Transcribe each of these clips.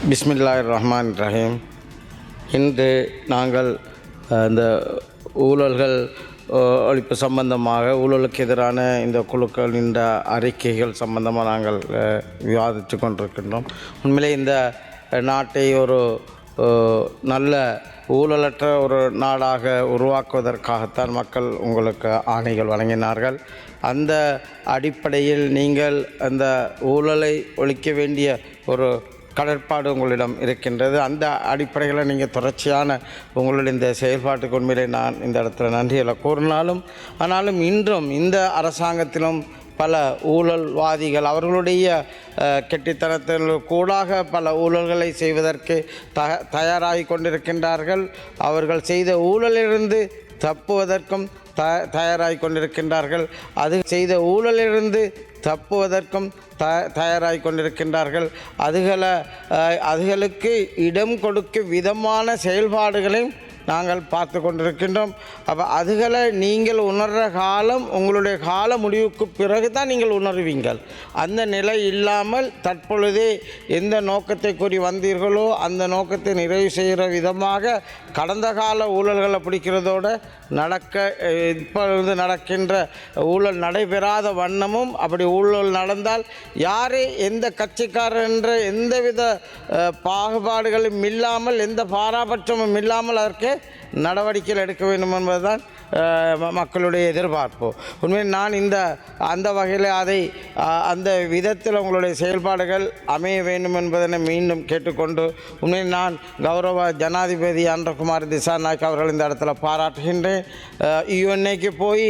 பிஸ்மில்லாஹிர்ரஹ்மானிர்ரஹீம். இன்று நாங்கள் இந்த ஊழல்கள் ஒழிப்பு சம்பந்தமாக ஊழலுக்கு எதிரான இந்த குழுக்களின் அறிக்கைகள் சம்பந்தமாக நாங்கள் விவாதித்து கொண்டிருக்கின்றோம். உண்மையிலே இந்த நாட்டை ஒரு நல்ல ஊழலற்ற ஒரு நாடாக உருவாக்குவதற்காகத்தான் மக்கள் உங்களுக்கு ஆணைகள் வழங்கினார்கள். அந்த அடிப்படையில் நீங்கள் அந்த ஊழலை ஒழிக்க வேண்டிய ஒரு கடற்பாடு உங்களிடம் இருக்கின்றது. அந்த அடிப்படையில் நீங்கள் தொடர்ச்சியான உங்களுடைய இந்த செயல்பாட்டுக்கு உண்மையிலே நான் இந்த இடத்துல நன்றிகளை கூறினாலும் ஆனாலும் இன்றும் இந்த அரசாங்கத்திலும் பல ஊழல்வாதிகள் அவர்களுடைய கெட்டித்தனத்தில் கூடாக பல ஊழல்களை செய்வதற்கு தயாராகி கொண்டிருக்கின்றார்கள். அவர்கள் செய்த ஊழலிலிருந்து தப்புவதற்கும் தயாராகி கொண்டிருக்கின்றார்கள். அது செய்த ஊழலிலிருந்து தப்புவதற்கும் தயாராகி கொண்டிருக்கின்றார்கள். அதுகளுக்கு இடம் கொடுக்கும் விதமான செயல்பாடுகளையும் நாங்கள் பார்த்து கொண்டிருக்கின்றோம். அப்போ அதுகளை நீங்கள் உணர்கிற காலம் உங்களுடைய கால முடிவுக்கு பிறகு தான் நீங்கள் உணர்வீங்கள். அந்த நிலை இல்லாமல் தற்பொழுதே எந்த நோக்கத்தை கூறி வந்தீர்களோ அந்த நோக்கத்தை நிறைவு செய்கிற விதமாக கடந்த கால ஊழல்களை பிடிக்கிறதோடு இப்பொழுது நடக்கின்ற ஊழல் நடைபெறாத வண்ணமும் அப்படி ஊழல் நடந்தால் யாரே எந்த கட்சிக்காரர் என்ற எந்தவித பாகுபாடுகளும் இல்லாமல் எந்த பாராபட்சமும் இல்லாமல் அதற்கு நடவடிக்கைகள் எடுக்க வேண்டும் என்பதுதான் மக்களுடைய எதிர்பார்ப்பு. உண்மையில் நான் அந்த வகையில் அந்த விதத்தில் உங்களுடைய செயல்பாடுகள் அமைய வேண்டும் என்பதனை மீண்டும் கேட்டுக்கொண்டு உண்மையில் நான் கௌரவ ஜனாதிபதி அன்றகுமார் திசாநாயக் அவர்கள் இந்த இடத்துல பாராட்டுகின்றேன். யுஎன்ஏக்கு போய்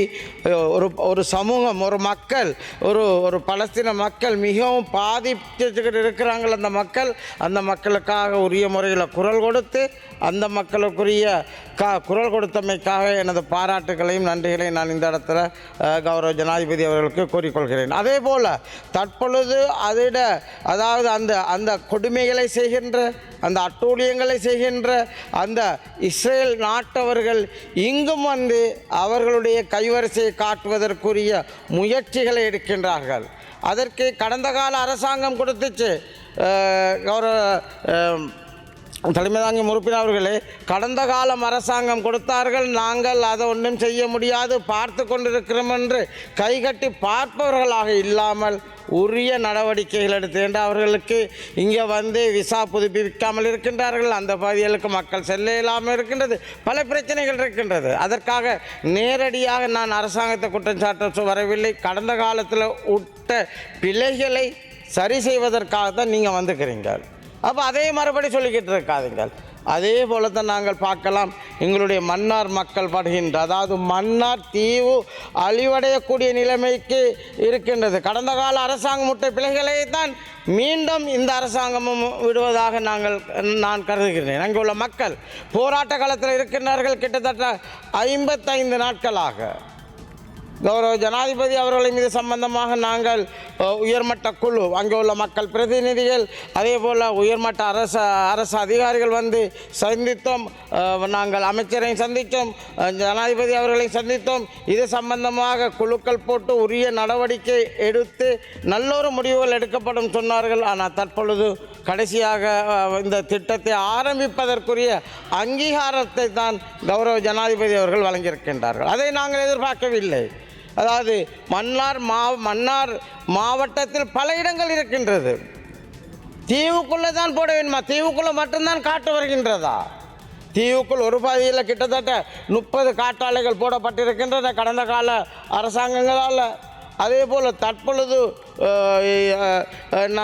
ஒரு சமூகம் ஒரு மக்கள் ஒரு பலஸ்தீன மக்கள் மிகவும் பாதிச்சுக்கிட்டு இருக்கிறாங்கள். அந்த மக்களுக்காக உரிய முறையில் குரல் கொடுத்து அந்த மக்களுக்குரிய குரல் கொடுத்தமைக்காக எனது பாராட்டுகளையும் நன்றிகளையும் நான் இந்த இடத்துல கௌரவ ஜனாதிபதி அவர்களுக்கு கூறிக்கொள்கிறேன். அதே போல் தற்பொழுது அதாவது அந்த கொடுமைகளை செய்கின்ற அந்த அட்டூழியங்களை செய்கின்ற அந்த இஸ்ரேல் நாட்டவர்கள் இங்கும் வந்து அவர்களுடைய கைவரிசையை காட்டுவதற்குரிய முயற்சிகளை எடுக்கின்றார்கள். அதற்கு கடந்த கால அரசாங்கம் கொடுத்துச்சு. கௌரவ தலைமை தாங்கி உறுப்பினர் அவர்களே, கடந்த காலம் அரசாங்கம் கொடுத்தார்கள், நாங்கள் அதை ஒன்றும் செய்ய முடியாது பார்த்து கொண்டிருக்கிறோம் என்று கைகட்டி பார்ப்பவர்களாக இல்லாமல் உரிய நடவடிக்கைகள் எடுத்து என்று அவர்களுக்கு இங்கே வந்து விசா புதுப்பிக்காமல் இருக்கின்றார்கள். அந்த பகுதிகளுக்கு மக்கள் செல்ல இல்லாமல் இருக்கின்றது. பல பிரச்சனைகள் இருக்கின்றது. அதற்காக நேரடியாக நான் அரசாங்கத்தை குற்றம் சாட்ட வரவில்லை. கடந்த காலத்தில் விட்ட பிழைகளை சரி செய்வதற்காக தான் நீங்கள் வந்துக்கிறீங்க. அப்போ அதே மறுபடி சொல்லிக்கிட்டு இருக்காதுங்கள். அதே போல தான் நாங்கள் பார்க்கலாம். எங்களுடைய மன்னார் மக்கள் படுகின்ற அதாவது மன்னார் தீவு அழிவடையக்கூடிய நிலைமைக்கு இருக்கின்றது. கடந்த கால அரசாங்கம் விட்ட பிழைகளை தான் மீண்டும் இந்த அரசாங்கமும் விடுவதாக நான் கருதுகிறேன். அங்கே உள்ள மக்கள் போராட்ட காலத்தில் இருக்கின்றார்கள். கிட்டத்தட்ட 55 நாட்களாக கௌரவ ஜனாதிபதி அவர்களின் மீது சம்பந்தமாக நாங்கள் உயர்மட்ட குழு அங்கே உள்ள மக்கள் பிரதிநிதிகள் அதே போல் உயர்மட்ட அரசு அதிகாரிகள் வந்து சந்தித்தோம். நாங்கள் அமைச்சரையும் சந்தித்தோம், ஜனாதிபதி அவர்களையும் சந்தித்தோம். இது சம்பந்தமாக குழுக்கள் போட்டு உரிய நடவடிக்கை எடுத்து நல்லொரு முடிவுகள் எடுக்கப்படும் சொன்னார்கள். ஆனால் தற்பொழுது கடைசியாக இந்த திட்டத்தை ஆரம்பிப்பதற்குரிய அங்கீகாரத்தை தான் கௌரவ ஜனாதிபதி அவர்கள் வழங்கியிருக்கின்றார்கள். அதை நாங்கள் எதிர்பார்க்கவில்லை. அதாவது மன்னார் மாவட்டத்தில் பல இடங்கள் இருக்கின்றது. தீவுக்குள்ளே தான் போட வேண்டுமா? தீவுக்குள்ளே மட்டும்தான் காட்டு வருகின்றதா? தீவுக்குள் ஒரு பகுதியில் கிட்டத்தட்ட 30 காட்டாலைகள் போடப்பட்டிருக்கின்றன கடந்த கால அரசாங்கங்களால். அதே போல் தற்பொழுது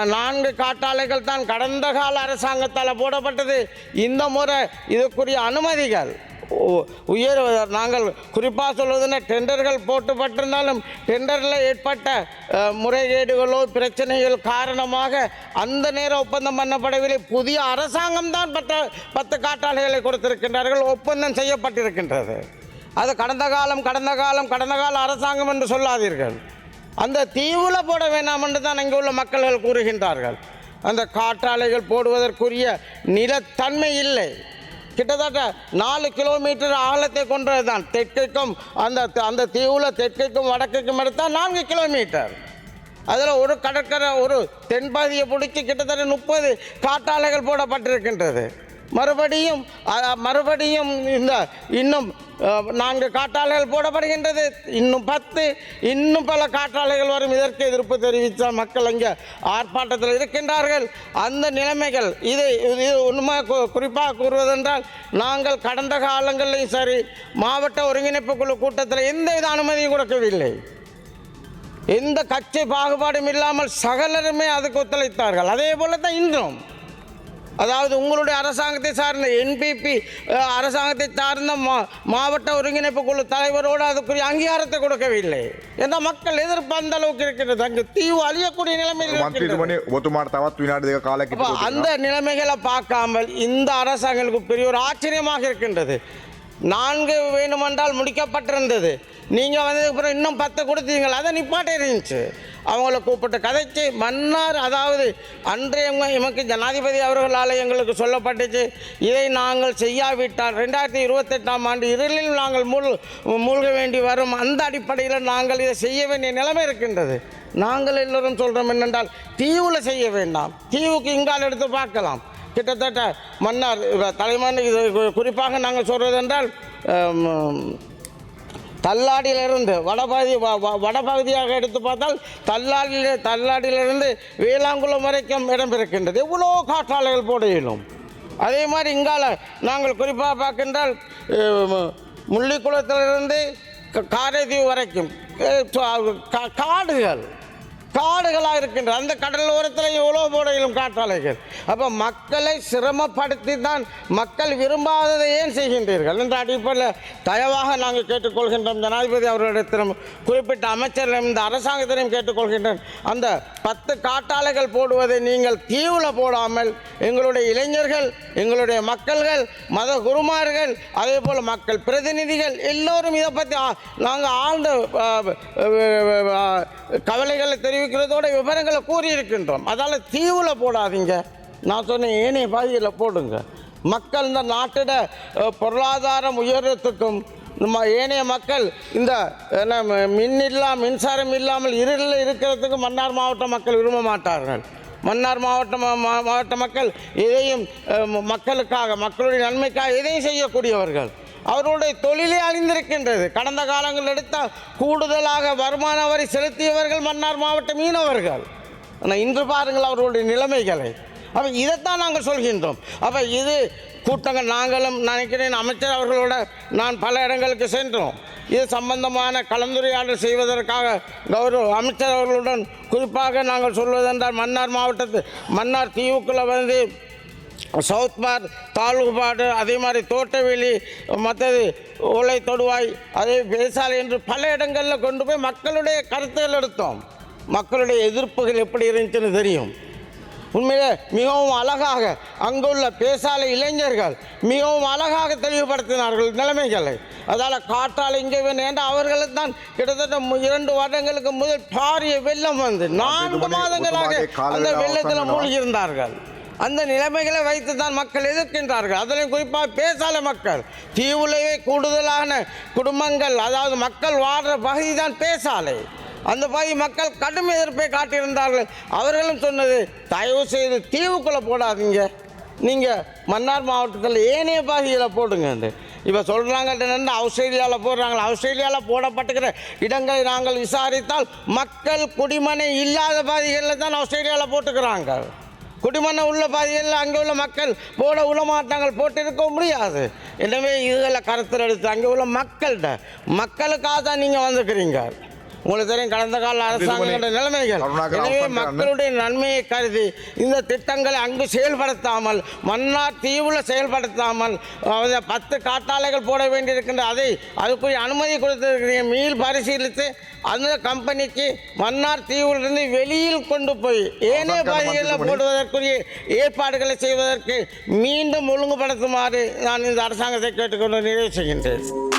4 காட்டாலைகள் தான் கடந்த கால அரசாங்கத்தால் போடப்பட்டது. இந்த முறை இதுக்குரிய அனுமதிகள் நாங்கள் குறிப்பாக சொல்வதுன்னா டெண்டர்கள் போட்டுப்பட்டிருந்தாலும் டெண்டரில் ஏற்பட்ட முறைகேடுகளோ பிரச்சனைகள் காரணமாக அந்த நேரம் ஒப்பந்தம் பண்ணப்படவில்லை. புதிய அரசாங்கம் தான் 10 காட்டாலைகளை கொடுத்திருக்கின்றார்கள், ஒப்பந்தம் செய்யப்பட்டிருக்கின்றது. அது கடந்த கால அரசாங்கம் என்று சொல்லாதீர்கள். அந்த தீவில் போட வேண்டாம் என்று தான் அங்கே உள்ள மக்கள்கள் கூறுகின்றார்கள். அந்த காற்றாலைகள் போடுவதற்குரிய நிலத்தன்மை இல்லை. கிட்டத்தட்ட 4 கிலோமீட்டர் ஆழத்தை கொண்டது தான். தெற்கைக்கும் அந்த தீவில் தெற்கைக்கும் வடக்கைக்கும் எடுத்தால் 4 கிலோமீட்டர். அதில் ஒரு கடற்கரை ஒரு தென்பகுதியை பிடிச்சி கிட்டத்தட்ட 30 காட்டாலைகள் போடப்பட்டிருக்கின்றது. மறுபடியும் இந்த இன்னும் 4 காட்டாலைகள் போடப்படுகின்றது. இன்னும் 10 இன்னும் பல காட்டாலைகள் வரும். இதற்கு எதிர்ப்பு தெரிவித்த மக்கள் அங்கே ஆர்ப்பாட்டத்தில் இருக்கின்றார்கள். அந்த நிலைமைகள் இது உண்மை குறிப்பாக கூறுவதென்றால் நாங்கள் கடந்த காலங்களிலும் சரி மாவட்ட ஒருங்கிணைப்பு குழு கூட்டத்தில் எந்தவித அனுமதியும் கொடுக்கவில்லை. எந்த கட்சி பாகுபாடும் இல்லாமல் சகலருமே அதுக்கு ஒத்துழைத்தார்கள். அதே போல தான் இன்றும் அதாவது உங்களுடைய அரசாங்கத்தை சார்ந்த என்பிபி அரசாங்கத்தை சார்ந்த மாவட்ட ஒருங்கிணைப்பு குழு தலைவரோடு அதுக்குரிய அங்கீகாரத்தை கொடுக்கவில்லை. என்ற மக்கள் எதிர்ப்பு அந்த அளவுக்கு இருக்கிறது. அங்கு தீவு அழியக்கூடிய நிலைமையில் அந்த நிலைமைகளை பார்க்காமல் இந்த அரசாங்கங்களுக்கு பெரிய ஒரு ஆச்சரியமாக இருக்கின்றது. 4 வேணுமென்றால் முடிக்கப்பட்டிருந்தது. நீங்கள் வந்ததுக்கு இன்னும் 10 கொடுத்தீங்கள். அதை நிப்பாட்டே இருந்துச்சு. அவங்கள கூப்பிட்டு கதைச்சு மன்னார் அதாவது அன்றைய எமக்கு ஜனாதிபதி அவர்களால் எங்களுக்கு சொல்லப்பட்டுச்சு, இதை நாங்கள் செய்யாவிட்டால் 2028ஆம் ஆண்டு இருளில் நாங்கள் மூழ்க வேண்டி வரும். அந்த அடிப்படையில் நாங்கள் இதை செய்ய வேண்டிய நிலைமை இருக்கின்றது. நாங்கள் எல்லோரும் சொல்கிறோம் என்னென்றால் தீவில் செய்ய வேண்டாம், தீவுக்கு இங்கால் எடுத்து பார்க்கலாம். கிட்டத்தட்ட மன்னார் தலைமன் இது குறிப்பாக நாங்கள் சொல்வது என்றால் தள்ளாடியிலிருந்து வடபகுதியாக எடுத்து பார்த்தால் தள்ளாடியிலிருந்து வேளாங்குளம் வரைக்கும் இடம்பெறுகின்றது. எவ்வளோ காற்றாலைகள் போட இயலும். அதே மாதிரி இங்கால நாங்கள் குறிப்பாக பார்க்கின்றால் முள்ளிக்குளத்திலிருந்து காரைதீவு வரைக்கும் காடுகளாக இருக்கின்ற அந்த கடலோரத்தில் எவ்வளோ போடையிலும் காற்றாலைகள். அப்போ மக்களை சிரமப்படுத்தி தான் மக்கள் விரும்பாததை ஏன் செய்கின்றீர்கள் என்ற அடிப்படையில் தயவாக நாங்கள் கேட்டுக்கொள்கின்றோம். ஜனாதிபதி அவர்களிடத்திலும் குறிப்பிட்ட அமைச்சர்களும் இந்த அரசாங்கத்திலையும் கேட்டுக்கொள்கின்றோம். அந்த 10 காற்றாலைகள் போடுவதை நீங்கள் தீவில் போடாமல் எங்களுடைய இளைஞர்கள், எங்களுடைய மக்கள்கள், மத குருமார்கள், அதே போல் மக்கள் பிரதிநிதிகள் எல்லோரும் இதை பற்றி நாங்கள் ஆழ்ந்த கவலைகளை தெரிவிக்கிறதோட விவரங்களை கூறியிருக்கின்றோம். அதால் தீவில் போடாதீங்க. நான் சொன்னேன் ஏனைய பகுதியில் போடுங்க. மக்கள் இந்த நாட்டிட பொருளாதாரம் உயர்றதுக்கும் ஏனைய மக்கள் இந்த மின்சாரம் இல்லாமல் இருளில் இருக்கிறதுக்கு மன்னார் மாவட்ட மக்கள் விரும்ப மாட்டார்கள். மன்னார் மாவட்ட மக்கள் எதையும் மக்களுக்காக, மக்களுடைய நன்மைக்காக எதையும் செய்யக்கூடியவர்கள். அவர்களுடைய தொழிலே அழிந்திருக்கின்றது. கடந்த காலங்கள் எடுத்தால் கூடுதலாக வருமான வரி செலுத்தியவர்கள் மன்னார் மாவட்ட மீனவர்கள். ஆனால் இன்று பாருங்கள் அவர்களுடைய நிலைமைகளை. அப்போ இதைத்தான் நாங்கள் சொல்கின்றோம். அப்போ இது கூட்டங்கள் நாங்களும் நினைக்கிறேன் அமைச்சர் அவர்களோட நான் பல இடங்களுக்கு சென்றோம். இது சம்பந்தமான கலந்துரையாடல் செய்வதற்காக அமைச்சர் அவர்களுடன் குறிப்பாக நாங்கள் சொல்வதென்றால் மன்னார் தீவுக்குள்ளே வந்து சவுத்மார் தாலுகாடு, அதே மாதிரி தோட்டவெளி, மற்றது ஓலை தொடுவாய், அதே பேசாலை என்று பல இடங்களில் கொண்டு போய் மக்களுடைய கருத்துகள் எடுத்தோம். மக்களுடைய எதிர்ப்புகள் எப்படி இருந்துச்சுன்னு தெரியும். உண்மையிலே மிகவும் அழகாக அங்குள்ள பேசாலை இளைஞர்கள் மிகவும் அழகாக தெளிவுபடுத்தினார்கள் நிலைமைகளை. அதால் காற்றாலை இங்கே வேணும் ஏன்னா அவர்களை தான் கிட்டத்தட்ட 2 வருடங்களுக்கு முதல் பாரிய வெள்ளம் வந்து 4 மாதங்களாக அந்த வெள்ளத்தில் மூழ்கியிருந்தார்கள். அந்த நிலைமைகளை வைத்து தான் மக்கள் எதிர்க்கின்றார்கள். அதிலும் குறிப்பாக பேசாலை மக்கள் தீவுலேயே கூடுதலான குடும்பங்கள், அதாவது மக்கள் வாழ்கிற பகுதி தான் பேசாலை. அந்த பகுதி மக்கள் கடும் எதிர்ப்பை காட்டியிருந்தார்கள். அவர்களும் சொன்னது தயவு செய்து தீவுக்குள்ளே போடாதீங்க, நீங்கள் மன்னார் மாவட்டத்தில் ஏனைய பகுதியில் போடுங்க. இப்போ சொல்கிறாங்க ஆஸ்திரேலியாவில் போடுறாங்க. ஆஸ்திரேலியாவில் போடப்பட்டுக்கிற இடங்களை நாங்கள் விசாரித்தால் மக்கள் குடிமனை இல்லாத பகுதிகளில் தான் ஆஸ்திரேலியாவில் போட்டுக்கிறாங்க. குடிமண்ண உள்ள பகுதிகளில் அங்கே உள்ள மக்கள் போட உளமாட்டாங்கள் போட்டிருக்க முடியாது. எனவே இதில் கருத்தில் எடுத்து அங்கே உள்ள மக்களுக்காக தான் நீங்கள் வந்துக்கிறீங்க. உங்களுக்கு தெரியும் கடந்த கால அரசாங்க நிலைமைகள். எனவே மக்களுடைய நன்மையை கருதி இந்த திட்டங்களை அங்கு செயல்படுத்தாமல் மன்னார் தீவில் செயல்படுத்தாமல் 10 காற்றாலைகள் போட வேண்டியிருக்கின்ற அதுக்குரிய அனுமதி கொடுத்திருக்கிறீங்க. மீள் பரிசீலித்து அந்த கம்பெனிக்கு மன்னார் தீவிலிருந்து வெளியில் கொண்டு போய் ஏனைய பகுதிகளில் போடுவதற்குரிய ஏற்பாடுகளை செய்வதற்கு மீண்டும் ஒழுங்குபடுத்துமாறு நான் இந்த அரசாங்கத்தை கேட்டுக்கொண்டு நிறைவு செய்கின்றேன்.